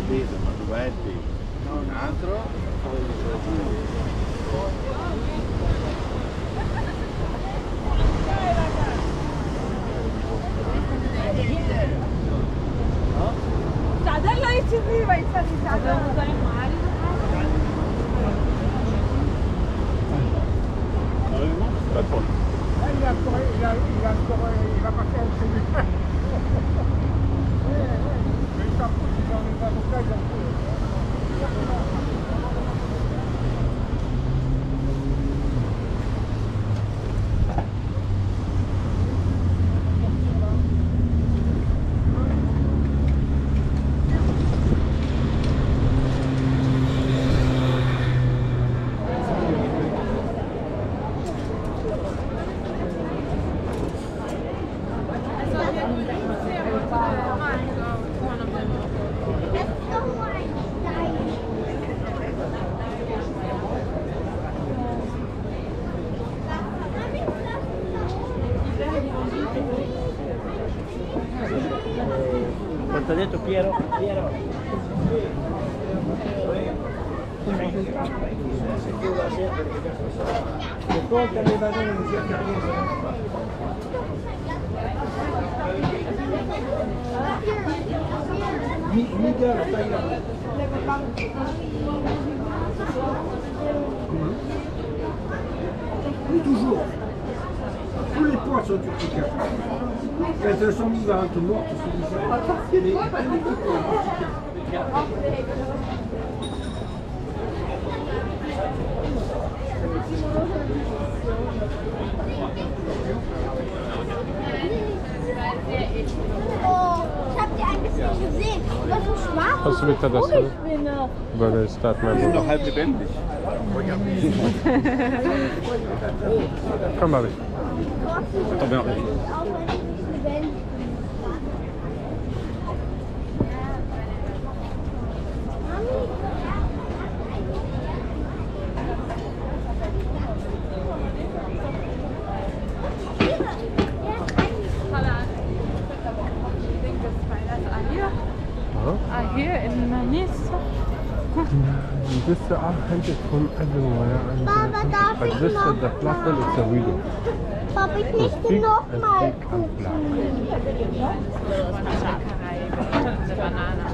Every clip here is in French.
peso, ma dov'è il peso? Un altro? चादर लाई थी वैसा नहीं चादर उधर हमारी il a pas fait celui-là. Mais ça pousse dans les avocats, ils ont Quanto ha detto Piero? Piero? Ascolta le banane in cerca Mica stai là. Oui, toujours. Tous les poids sont efficaces. Quand elles sont vivantes, mortes, c'est différent. Oh, ich hab die ein bisschen gesehen. Das ist schwarz. Hast du mit der das? Weil der Start Die sind doch halb lebendig. Komm mal. Attends, bien. Auch wenn ich lebendig Here in Manisa. This is authentic from everywhere. Papa, darf But ich this noch the black one is a widow. Papa, ich So möchte speak noch and mal speak and black. The banana.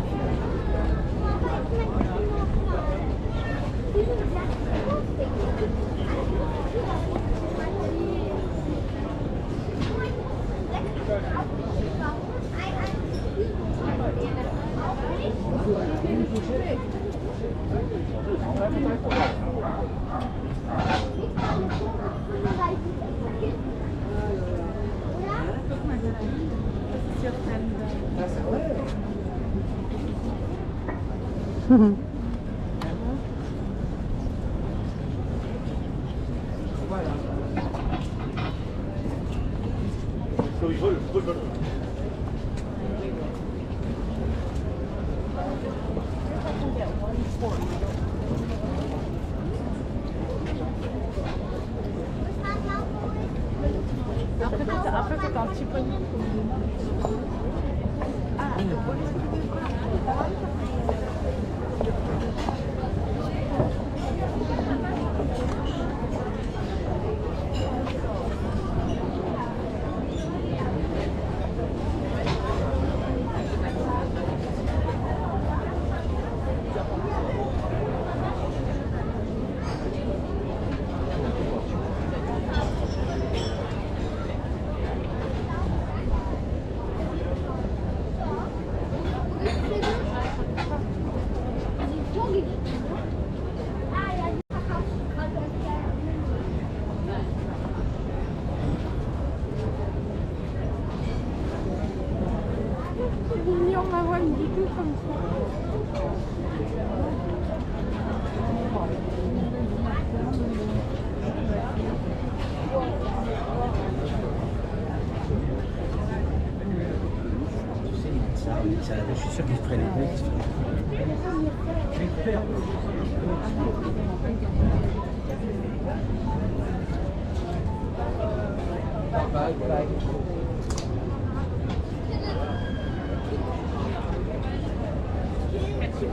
Je suis sûr qu'il ferait les deux. A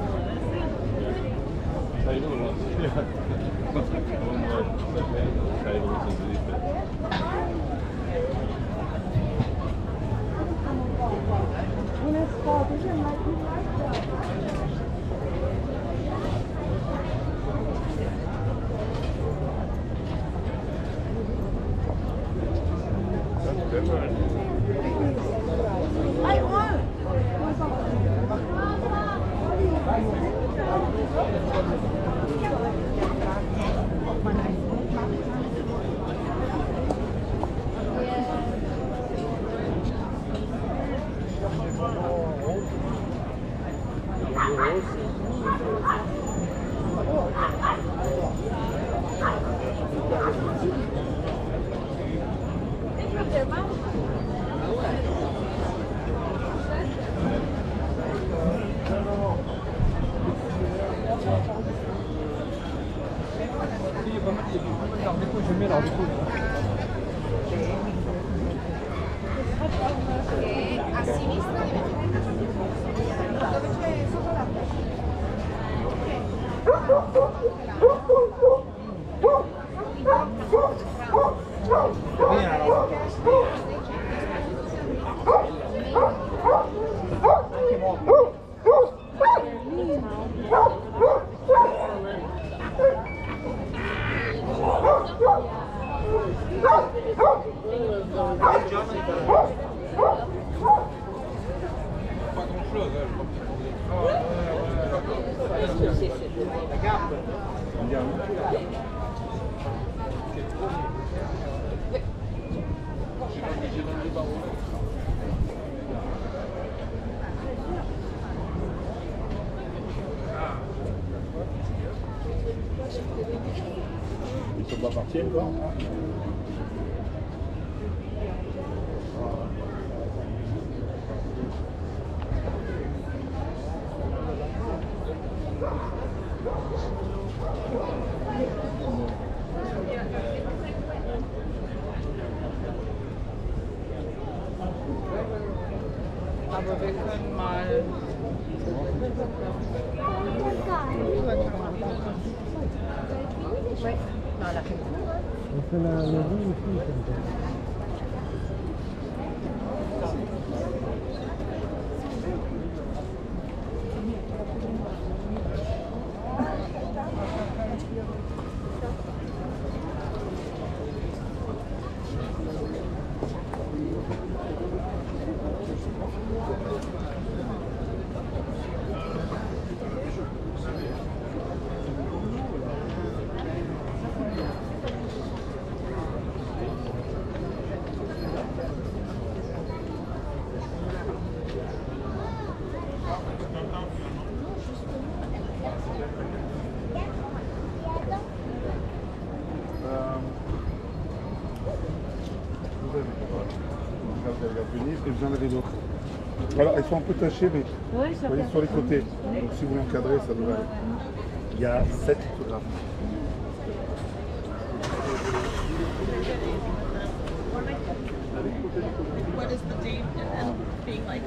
sinistra dove c'è sopra la Ils sont pas partis encore. Aber wir können mal. On fait la vie aussi comme ça. Et vous en avez d'autres. Alors, elles sont un peu tachées, mais vous voyez sur les côtés. Donc, si vous voulez encadrer, ça devrait aller. Il y a 7 photographes. What is the date and then being like